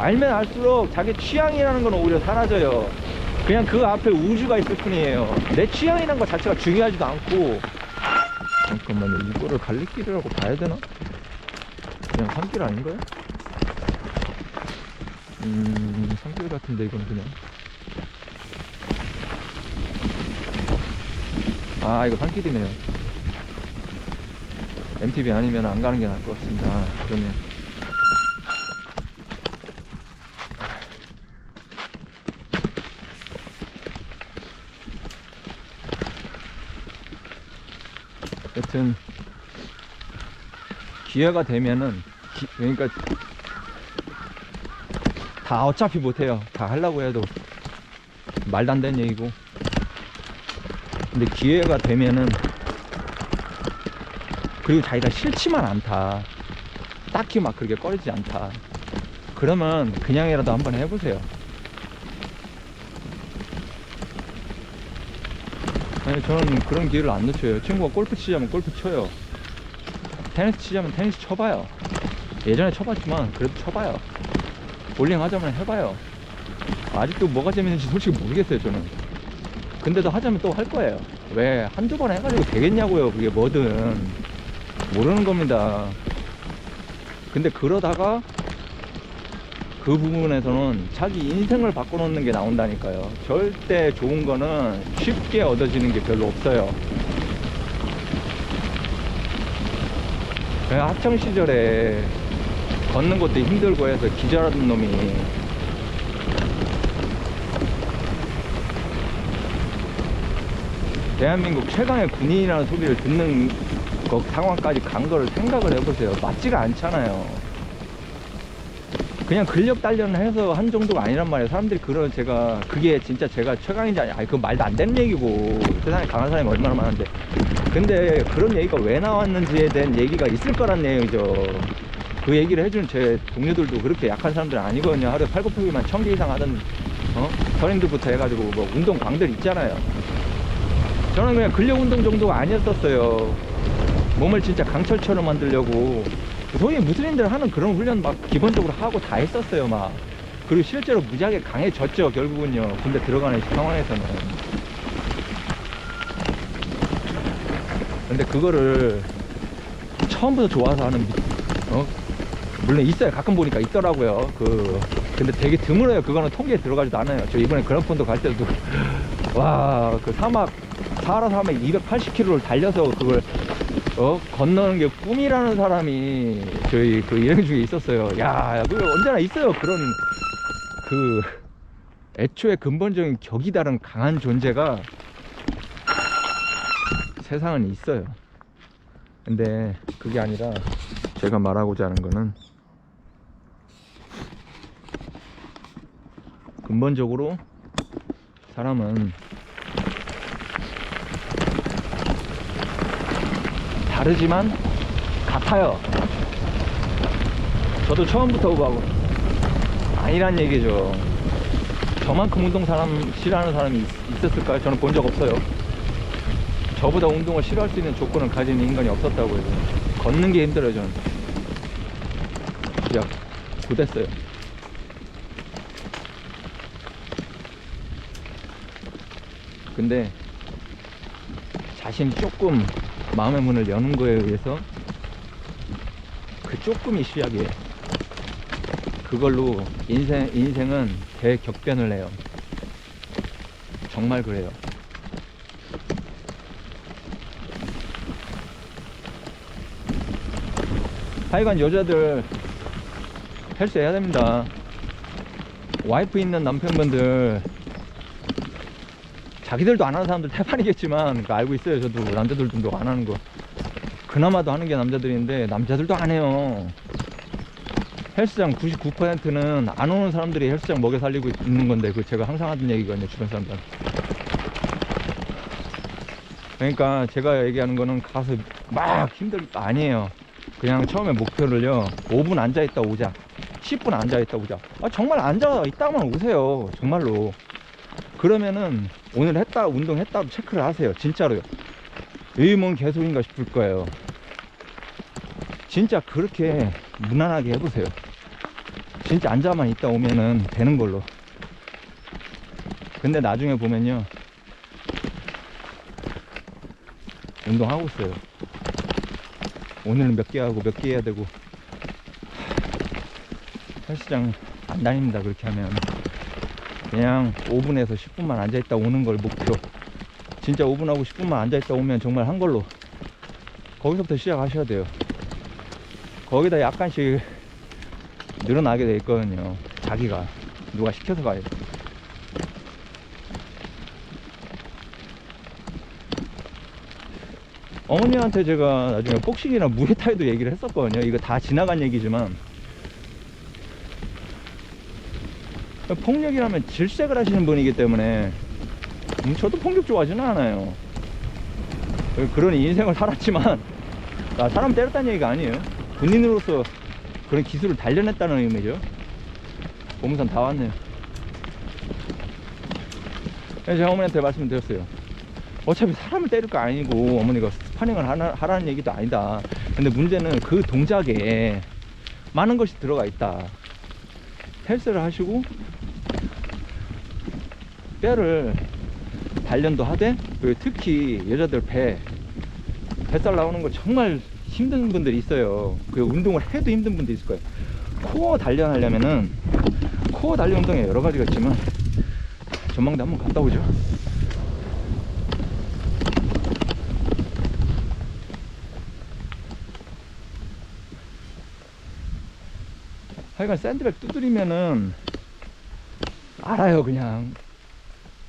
알면 알수록 자기 취향이라는 건 오히려 사라져요. 그냥 그 앞에 우주가 있을 뿐이에요. 내 취향이라는 것 자체가 중요하지도 않고. 잠깐만요, 이거를 갈림길이라고 봐야 되나? 그냥 산길 아닌가요? 산길 같은데 이건 그냥. 아, 이거 산길이네요. MTB 아니면 안 가는 게 나을 것 같습니다. 아, 그러면 여튼 기회가 되면은 그러니까 다 어차피 못해요. 다 하려고 해도 말도 안 되는 얘기고. 근데 기회가 되면은, 그리고 자기가 싫지만 않다, 딱히 막 그렇게 꺼리지 않다, 그러면 그냥이라도 한번 해보세요. 아니, 저는 그런 기회를 안 놓쳐요. 친구가 골프 치자면 골프 쳐요. 테니스 치자면 테니스 쳐봐요. 예전에 쳐봤지만 그래도 쳐봐요. 볼링 하자면 해봐요. 아직도 뭐가 재밌는지 솔직히 모르겠어요, 저는. 근데도 하자면 또 할 거예요. 왜 한두 번 해가지고 되겠냐고요. 그게 뭐든 모르는 겁니다. 근데 그러다가 그 부분에서는 자기 인생을 바꿔놓는 게 나온다니까요. 절대 좋은 거는 쉽게 얻어지는 게 별로 없어요. 그냥 학창시절에 걷는 것도 힘들고 해서 기절하던 놈이 대한민국 최강의 군인이라는 소리를 듣는 그 상황까지 간 거를 생각을 해보세요. 맞지가 않잖아요. 그냥 근력 단련해서 한 정도가 아니란 말이에요. 사람들이 그게 진짜 제가 최강인지 아니, 그거 말도 안 되는 얘기고, 세상에 강한 사람이 얼마나 많은데. 근데 그런 얘기가 왜 나왔는지에 대한 얘기가 있을 거란 얘기죠. 그 얘기를 해주는 제 동료들도 그렇게 약한 사람들은 아니거든요. 하루에 팔굽혀펴기만 1000개 이상 하던 선임들부터 해가지고 뭐 운동 광들 있잖아요. 저는 그냥 근력 운동 정도가 아니었었어요. 몸을 진짜 강철처럼 만들려고 소위 무슬림들 하는 그런 훈련 막 기본적으로 하고 다 했었어요. 막 그리고 실제로 무지하게 강해졌죠, 결국은요. 군대 들어가는 상황에서는. 근데 그거를 처음부터 좋아서 하는 물론 있어요. 가끔 보니까 있더라고요. 근데 되게 드물어요. 그거는 통계에 들어가지도 않아요. 저 이번에 그랑폰도 갈 때도 와, 그 사하라 사막에 280km를 달려서 그걸 건너는 게 꿈이라는 사람이 저희 그 일행 중에 있었어요. 야, 그거 언제나 있어요. 그런 애초에 근본적인 격이 다른 강한 존재가 세상은 있어요. 근데 그게 아니라 제가 말하고자 하는 거는, 근본적으로 사람은 다르지만 같아요. 저도 처음부터 막 아니란 얘기죠. 저만큼 운동 싫어하는 사람이 있었을까요? 저는 본 적 없어요. 저보다 운동을 싫어할 수 있는 조건을 가지는 인간이 없었다고 해서. 걷는 게 힘들어요, 저는. 진짜 고됐어요. 근데 자신이 조금 마음의 문을 여는 거에 의해서 그 조금이 시작이에요. 그걸로 인생은 대격변을 해요. 정말 그래요. 하여간 여자들 헬스 해야 됩니다. 와이프 있는 남편분들, 자기들도 안 하는 사람들 태반이겠지만 알고 있어요. 저도 남자들도 운동 안 하는 거 그나마도 하는 게 남자들인데 남자들도 안 해요. 헬스장 99%는 안 오는 사람들이 헬스장 먹여 살리고 있는 건데, 그 제가 항상 하던 얘기거든요, 주변 사람들. 그러니까 제가 얘기하는 거는 가서 막 힘들 거 아니에요. 그냥 처음에 목표를요, 5분 앉아있다 오자, 10분 앉아있다 오자. 정말 앉아있다만 오세요, 정말로. 그러면은 오늘 운동했다고 체크를 하세요. 진짜로요. 뭔 개소리인가 싶을 거예요. 진짜 그렇게 무난하게 해보세요. 진짜 앉아만 있다 오면은 되는 걸로. 근데 나중에 보면요, 운동하고 있어요. 오늘은 몇 개 하고 몇 개 해야 되고. 헬스장 안 다닙니다. 그렇게 하면 그냥 5분에서 10분만 앉아있다 오는 걸 목표. 진짜 5분하고 10분만 앉아있다 오면 정말 한 걸로. 거기서부터 시작하셔야 돼요. 거기다 약간씩 늘어나게 돼 있거든요. 자기가 누가 시켜서 가요. 어머니한테 제가 나중에 복싱이나 무에타이도 얘기를 했었거든요. 이거 다 지나간 얘기지만, 폭력이라면 질색을 하시는 분이기 때문에 저도 폭력 좋아하지는 않아요. 그런 인생을 살았지만 사람 때렸다는 얘기가 아니에요. 군인으로서 그런 기술을 단련했다는 의미죠. 고무산 다 왔네요. 제가 어머니한테 말씀드렸어요. 어차피 사람을 때릴 거 아니고 어머니가 스파링을 하라는 얘기도 아니다. 근데 문제는 그 동작에 많은 것이 들어가 있다. 헬스를 하시고 뼈를 단련도 하되, 그리고 특히 여자들 뱃살 나오는 거 정말 힘든 분들이 있어요. 그 운동을 해도 힘든 분들이 있을 거예요. 코어 단련하려면은, 코어 단련 운동에 여러 가지가 있지만 전망대 한번 갔다 오죠. 하여간 샌드백 두드리면은 알아요. 그냥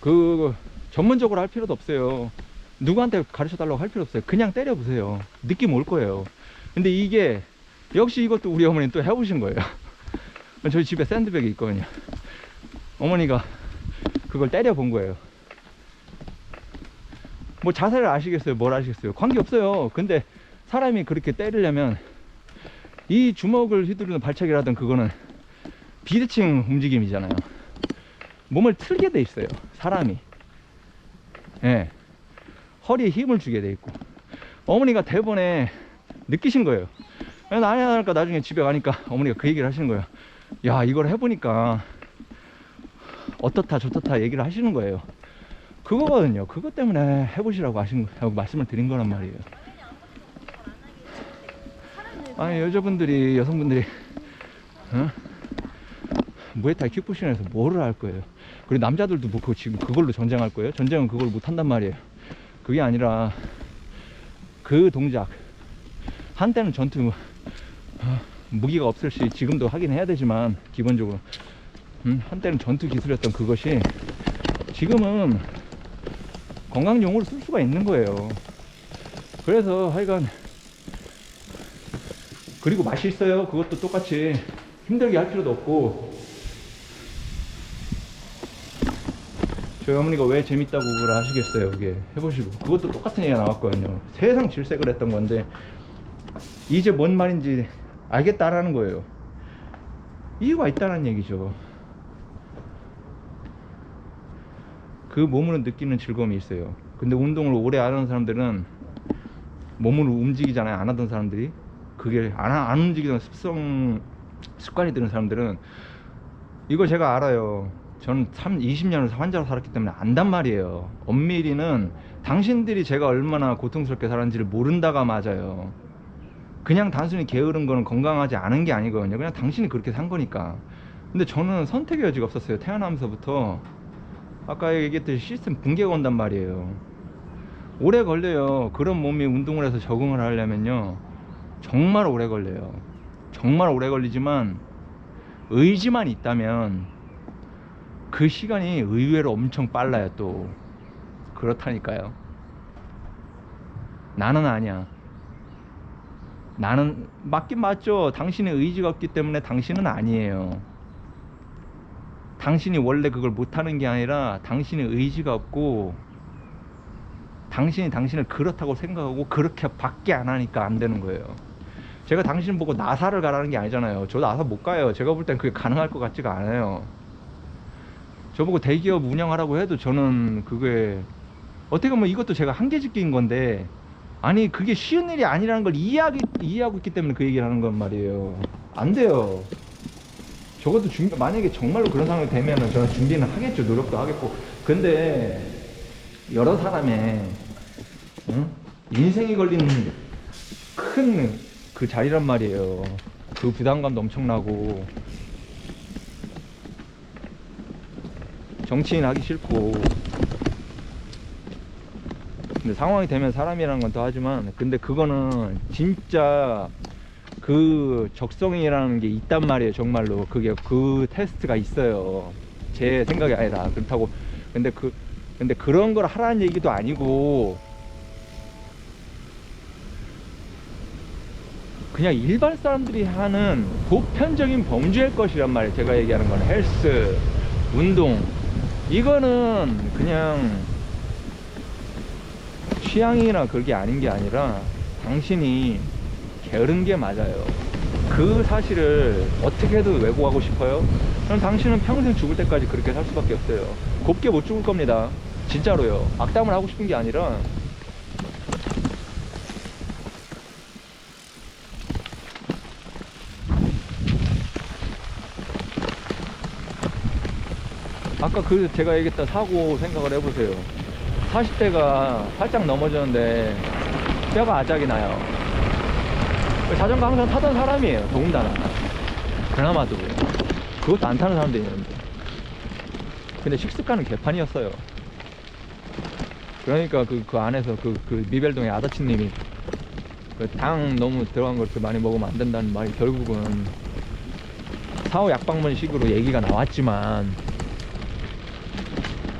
그 전문적으로 할 필요도 없어요. 누구한테 가르쳐 달라고 할 필요 없어요. 그냥 때려 보세요. 느낌 올 거예요. 근데 이게 역시 이것도 우리 어머니는 또 해보신 거예요. 저희 집에 샌드백이 있거든요. 어머니가 그걸 때려 본 거예요. 뭐 자세를 아시겠어요? 뭘 아시겠어요? 관계없어요. 근데 사람이 그렇게 때리려면 이 주먹을 휘두르는 발차기라든 그거는 비대칭 움직임이잖아요. 몸을 틀게 돼 있어요, 사람이. 예. 허리에 힘을 주게 돼 있고. 어머니가 대본에 느끼신 거예요. 안 하니까 나중에 집에 가니까 어머니가 그 얘기를 하시는 거예요. 야, 이걸 해보니까 어떻다 저떻다 얘기를 하시는 거예요. 그거거든요. 그것 때문에 해보시라고 하고 말씀을 드린 거란 말이에요. 아니, 여자분들이, 여성분들이 무에타이 킥복싱에서 뭐를 할 거예요? 그리고 남자들도 뭐 지금 그걸로 전쟁할 거예요? 전쟁은 그걸 못 한단 말이에요. 그게 아니라 그 동작, 한때는 전투 무기가 없을 시 지금도 하긴 해야 되지만 기본적으로 한때는 전투 기술이었던 그것이 지금은 건강용으로 쓸 수가 있는 거예요. 그래서 하여간, 그리고 맛있어요. 그것도 똑같이 힘들게 할 필요도 없고. 저희 어머니가 왜 재밌다고 그걸 하시겠어요. 그게 해보시고. 그것도 똑같은 얘기가 나왔거든요. 세상 질색을 했던 건데 이제 뭔 말인지 알겠다라는 거예요. 이유가 있다는 얘기죠. 그 몸으로 느끼는 즐거움이 있어요. 근데 운동을 오래 안 하는 사람들은 몸으로 움직이잖아요. 안 하던 사람들이. 그게 안 움직이던 습관이 드는 사람들은, 이거 제가 알아요. 저는 20년을 환자로 살았기 때문에 안단 말이에요. 엄밀히는 당신들이 제가 얼마나 고통스럽게 살았는지를 모른다가 맞아요. 그냥 단순히 게으른 거는 건강하지 않은 게 아니거든요. 그냥 당신이 그렇게 산 거니까. 근데 저는 선택의 여지가 없었어요. 태어나면서부터. 아까 얘기했듯이 시스템 붕괴가 온단 말이에요. 오래 걸려요. 그런 몸이 운동을 해서 적응을 하려면요, 정말 오래 걸려요. 정말 오래 걸리지만 의지만 있다면 그 시간이 의외로 엄청 빨라요. 또 그렇다니까요. 나는 아니야. 나는 맞긴 맞죠. 당신의 의지가 없기 때문에 당신은 아니에요. 당신이 원래 그걸 못하는 게 아니라 당신의 의지가 없고, 당신이 당신을 그렇다고 생각하고 그렇게 밖에 안 하니까 안 되는 거예요. 제가 당신 보고 나사를 가라는 게 아니잖아요. 저 나사 못 가요. 제가 볼 땐 그게 가능할 것 같지가 않아요. 저보고 대기업 운영하라고 해도 저는 그게 어떻게 보면 이것도 제가 한계짓기인 건데, 아니 그게 쉬운 일이 아니라는 걸 이해하고 있기 때문에 그 얘기를 하는 건 말이에요. 안 돼요. 적어도 만약에 정말로 그런 상황이 되면은 저는 준비는 하겠죠. 노력도 하겠고. 근데 여러 사람의 응? 인생이 걸린 큰 그 자리란 말이에요. 그 부담감도 엄청나고 정치인 하기 싫고. 근데 상황이 되면 사람이라는 건 또 하지만, 근데 그거는 진짜 그 적성이라는 게 있단 말이에요. 정말로 그게 그 테스트가 있어요. 제 생각이 아니라. 그렇다고 근데 그런 걸 하라는 얘기도 아니고 그냥 일반 사람들이 하는 보편적인 범죄일 것이란 말이에요. 제가 얘기하는 거는 헬스, 운동, 이거는 그냥 취향이나 그게 아닌 게 아니라 당신이 게으른 게 맞아요. 그 사실을 어떻게든 왜곡하고 싶어요? 그럼 당신은 평생 죽을 때까지 그렇게 살 수밖에 없어요. 곱게 못 죽을 겁니다. 진짜로요. 악담을 하고 싶은 게 아니라 아까 그 제가 얘기했던 사고 생각을 해보세요. 40대가 살짝 넘어졌는데 뼈가 아작이 나요. 자전거 항상 타던 사람이에요. 더군다나 그나마도 그것도 안 타는 사람도 있는데, 근데 식습관은 개판이었어요. 그러니까 그 안에서 그 미벨동의 아다치님이 당 너무 들어간 걸 많이 먹으면 안 된다는 말이 결국은 사후 약방문식으로 얘기가 나왔지만